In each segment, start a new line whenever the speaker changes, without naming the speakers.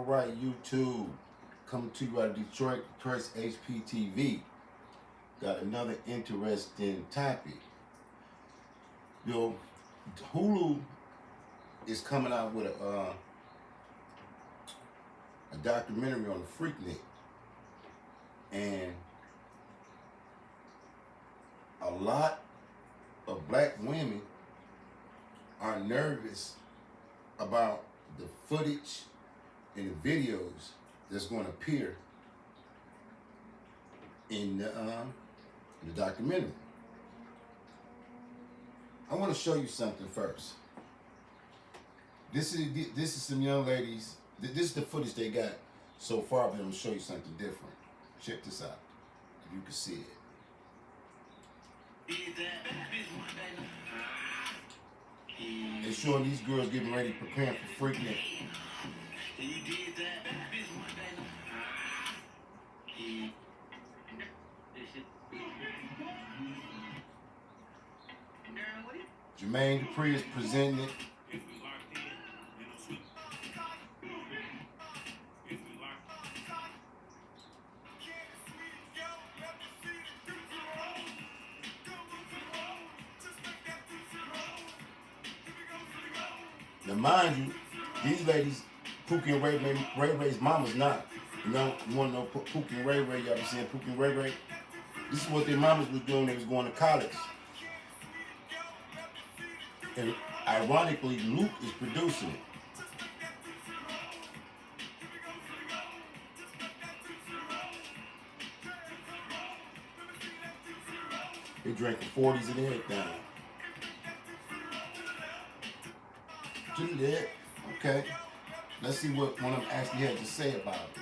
All right, YouTube, coming to you out of Detroit, Press HPTV. Got another interesting topic. Yo, Hulu is coming out with a documentary on the Freaknik, and a lot of black women are nervous about the footage and the videos that's going to appear in the documentary. I want to show you something first. This is some young ladies. This is the footage they got so far, but I'm going to show you something different. Check this out, if you can see it. They're showing these girls getting ready, preparing for Freaknik. Jermaine Dupri is presenting it. Now, mind you, these ladies, Pookie and Ray Ray's mama's not. You know, you want to know Pookie and Ray? Y'all be saying Pookie and Ray? This is what their mamas was doing. They was going to college. And ironically, Luke is producing it. They drinking 40s and everything. Juliet, okay. Let's see what one of them actually had to say about it.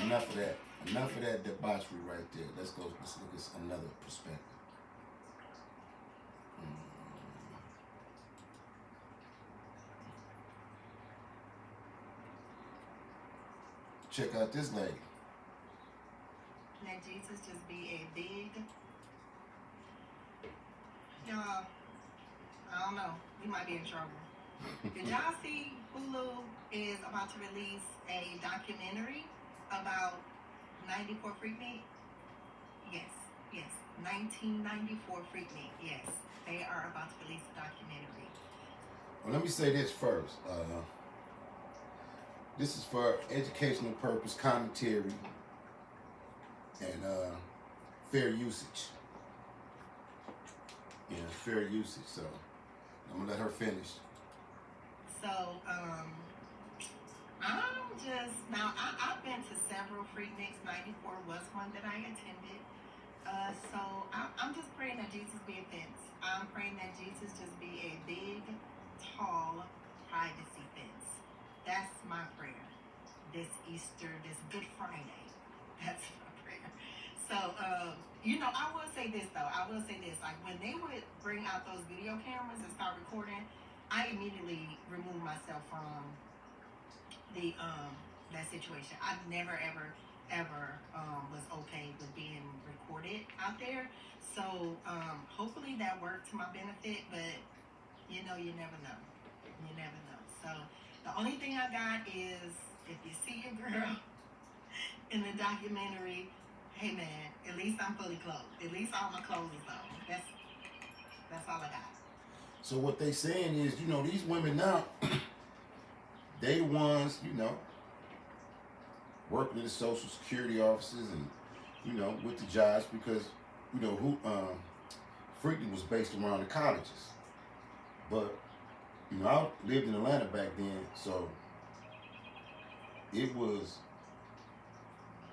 Enough of that. Enough of that debauchery right there. Let's look at another perspective. Check out this lady.
Let Jesus just be a big, y'all, I don't know, we might be in trouble. Did y'all see Hulu is about to release a documentary about 94 Freaknik? Yes. 1994 Freaknik, yes. They are about to release a documentary.
Well, let me say this first. This is for educational purpose, commentary, and fair usage. Yeah, fair usage. So I'm gonna let her finish.
So I've been to several Freakniks. 94 was one that I attended. So I'm just praying that Jesus be a fence. I'm praying that Jesus just be a big, tall privacy fence. That's my prayer. This Easter, this Good Friday. That's my prayer. So, I will say this though. Like when they would bring out those video cameras and start recording, I immediately removed myself from the that situation. I never ever was okay with being recorded out there. So hopefully that worked to my benefit, but you never know. So the only thing I got is if you see your girl in the documentary, hey man, at least I'm fully clothed. At least all my clothes is on. That's all I got.
So what they saying is, these women now, they the ones, working in the social security offices and, with the jobs because, Freaknik was based around the colleges. But, I lived in Atlanta back then, so it was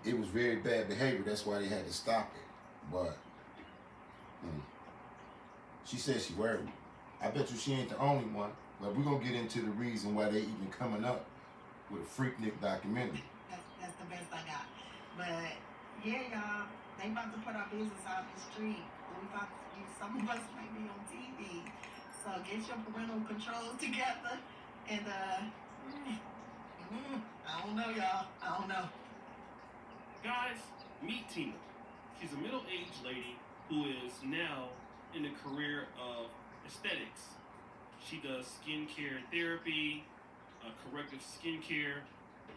very bad behavior. That's why they had to stop it. But she said she worried. I bet you she ain't the only one. But we're gonna get into the reason why they even coming up with a Freaknik documentary.
That's the best I got. But yeah, y'all, they about to put our business out in the street. Some of us might be on TV. So get your parental controls together and I don't know, y'all. I don't know.
Guys, meet Tina. She's a middle-aged lady who is now in the career of aesthetics. She does skincare therapy, corrective skincare,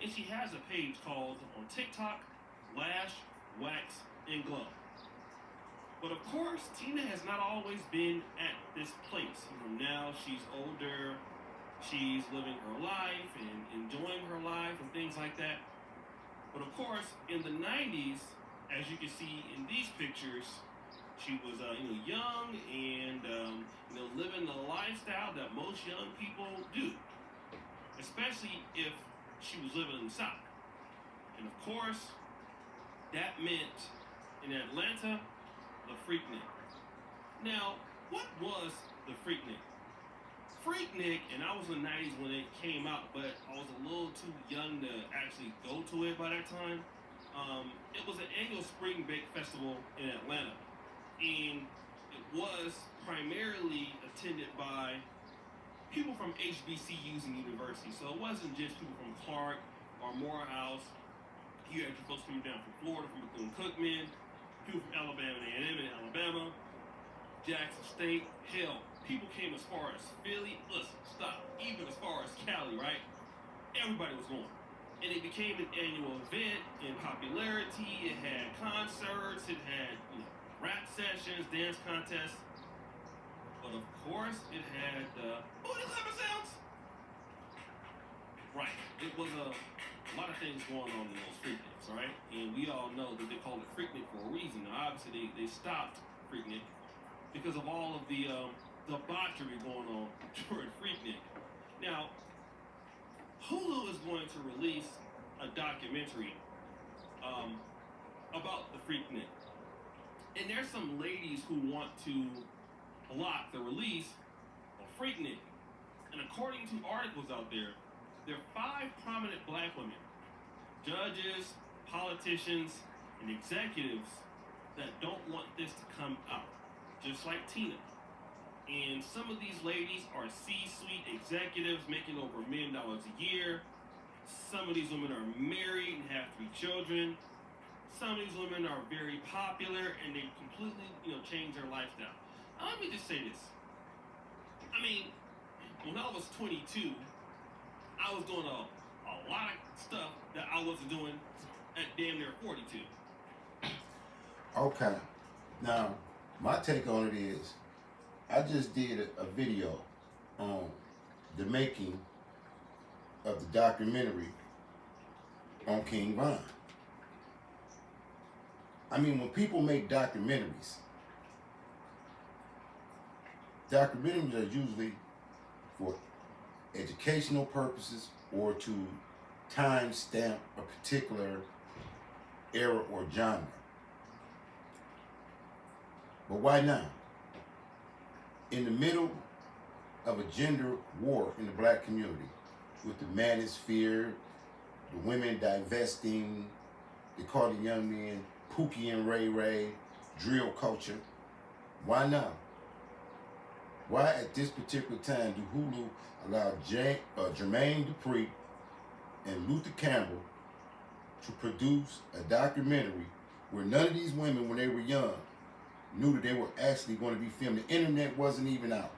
and she has a page called on TikTok, Lash, Wax, and Glow. But of course, Tina has not always been at this place. Now she's older, she's living her life and enjoying her life and things like that. But of course, in the 90s, as you can see in these pictures, she was young and living the lifestyle that most young people do, especially if she was living in the South. And of course, that meant in Atlanta, the Freaknik. Now, what was the Freaknik? Freaknik, and I was in the 90s when it came out, but I was a little too young to actually go to it by that time. It was an annual spring break festival in Atlanta, and it was primarily attended by people from HBCUs and universities. So it wasn't just people from Clark or Morehouse. You had folks coming down from Florida, from Bethune-Cookman, people from Alabama and A&M in Alabama, Jackson State. Hell, people came as far as Philly. Listen, stop. Even as far as Cali, right? Everybody was going. And it became an annual event in popularity. It had concerts. It had rap sessions, dance contests. But of course, it had booty clapper sounds. Right. It was a lot of things going on in those Freakniks, right? And we all know that they called it Freaknik for a reason. Now, obviously, they stopped Freaknik because of all of the debauchery going on during Freaknik. Now, Hulu is going to release a documentary about the Freaknik. And there's some ladies who want to block the release of Freaknik. And according to articles out there are 5 prominent black women, judges, politicians, and executives that don't want this to come out, just like Tina. And some of these ladies are C-suite executives making over $1 million a year. Some of these women are married and have 3 children. Some of these women are very popular and they completely, change their lifestyle. Now, let me just say this. I mean, when I was 22, I was doing a lot of stuff that I wasn't doing at damn near 42.
Okay. Now, my take on it is, I just did a video on the making of the documentary on King Von. I mean, when people make documentaries are usually for educational purposes or to time stamp a particular era or genre. But why now? In the middle of a gender war in the black community, with the manosphere, the women divesting, they call the young men Pookie and Ray, drill culture. Why now? Why at this particular time do Hulu allow Jermaine Dupri and Luther Campbell to produce a documentary where none of these women, when they were young, knew that they were actually going to be filmed? The internet wasn't even out.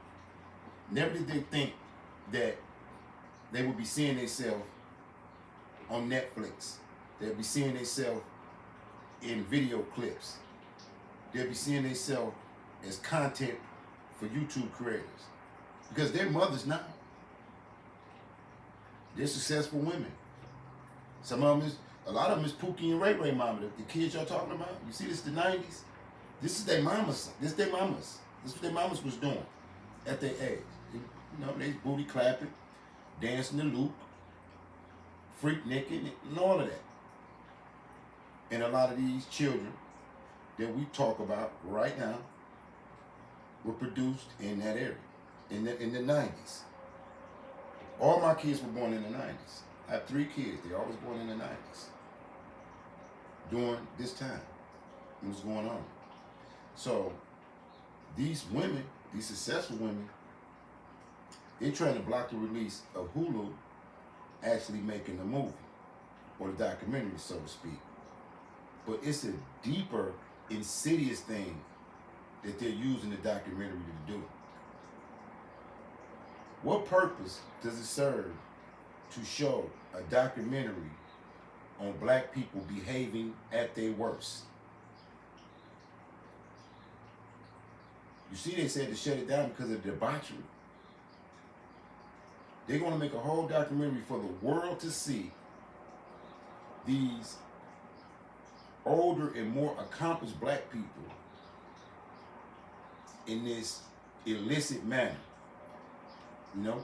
Never did they think that they would be seeing themselves on Netflix. They'd be seeing themselves in video clips. They'd be seeing themselves as content for YouTube creators. Because they're mothers now. They're successful women. Some of them a lot of them is Pookie and Ray mama. The kids y'all talking about. You see, this is the 90s. This is their mamas. This is their mamas. This is what their mamas was doing at their age. They booty clapping, dancing the loop, freaknicking, and all of that. And a lot of these children that we talk about right now were produced in that area, in the 90s. All my kids were born in the 90s. I have 3 kids. They all was born in the 90s. During this time, what was going on. So these women, these successful women, they're trying to block the release of Hulu actually making the movie or the documentary, so to speak. But it's a deeper, insidious thing that they're using the documentary to do. What purpose does it serve to show a documentary on black people behaving at their worst. You see, they said to shut it down because of debauchery. They're going to make a whole documentary for the world to see these older and more accomplished black people in this illicit manner. You know,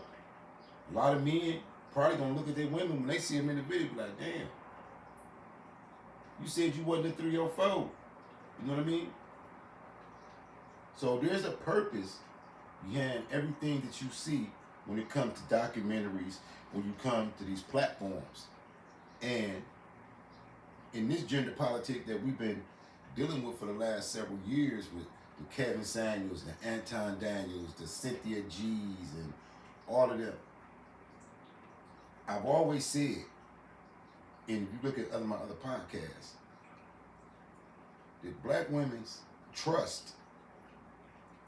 a lot of men probably gonna look at their women when they see them in the video, be like, damn, you said you wasn't a 304. You know what I mean? So there's a purpose behind everything that you see when it comes to documentaries, when you come to these platforms. And in this gender politic that we've been dealing with for the last several years with Kevin Samuels, the Anton Daniels, the Cynthia G's, and all of them, I've always said, and if you look at my other podcasts, that black women's trust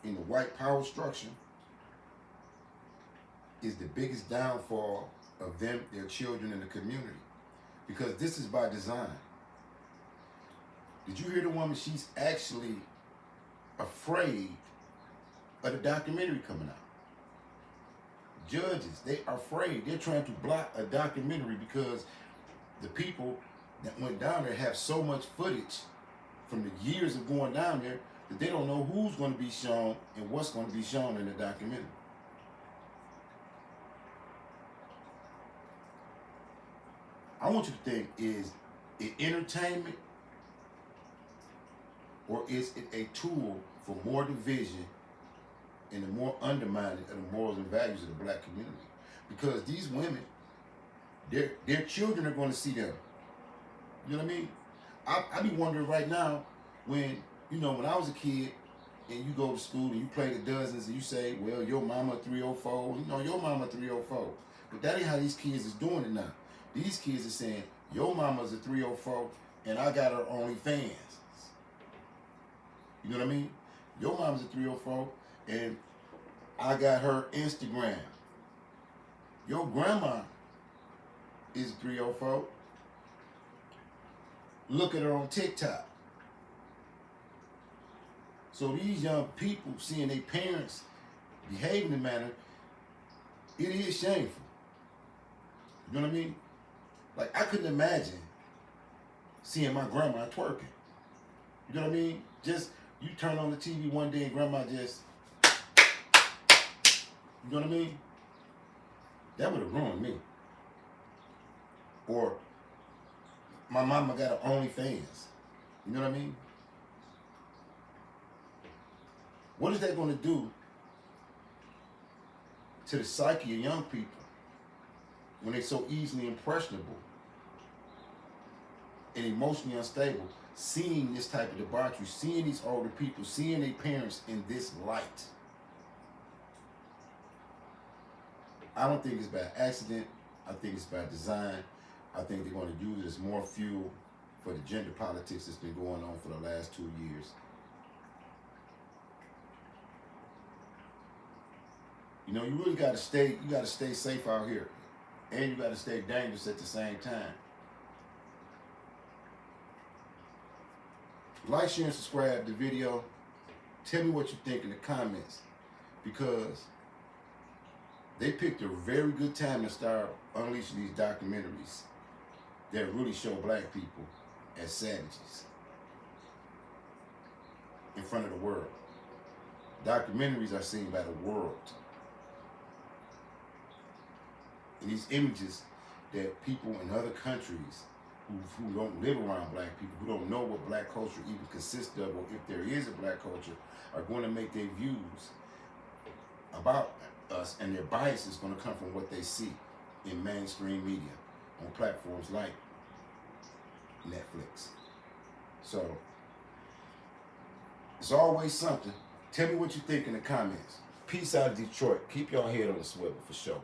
in the white power structure is the biggest downfall of them, their children, in the community. Because this is by design. Did you hear the woman? She's actually afraid of the documentary coming out. Judges, they are afraid. They're trying to block a documentary because the people that went down there have so much footage from the years of going down there that they don't know who's going to be shown and what's going to be shown in the documentary. I want you to think, is it entertainment or is it a tool for more division and the more undermining of the morals and values of the black community? Because these women, their children are going to see them. You know what I mean? I be wondering right now when, you know, when I was a kid and you go to school and you play the dozens and you say, well, your mama 304, you know, your mama 304. But that ain't how these kids is doing it now. These kids are saying, your mama's a 304 and I got her OnlyFans. You know what I mean? Your mama's a 304 and I got her Instagram. Your grandma is a 304. Look at her on TikTok. So these young people seeing their parents behave in the manner, it is shameful. You know what I mean? Like, I couldn't imagine seeing my grandma twerking. You know what I mean? Just, you turn on the TV one day and grandma just, you know what I mean? That would have ruined me. Or my mama got her OnlyFans. You know what I mean? What is that going to do to the psyche of young people when they're so easily impressionable and emotionally unstable, seeing this type of debauchery, seeing these older people, seeing their parents in this light? I don't think it's by accident. I think it's by design. I think they're going to use it as more fuel for the gender politics that's been going on for the last 2 years. You know, you really got to stay safe out here. And you got to stay dangerous at the same time. Like, share, and subscribe to the video. Tell me what you think in the comments. Because they picked a very good time to start unleashing these documentaries that really show black people as savages in front of the world. Documentaries are seen by the world. And these images that people in other countries who don't live around black people, who don't know what black culture even consists of, or if there is a black culture, are going to make their views about us, and their bias is going to come from what they see in mainstream media on platforms like Netflix. So it's always something. Tell me what you think in the comments. Peace out of Detroit. Keep your head on the swivel for sure.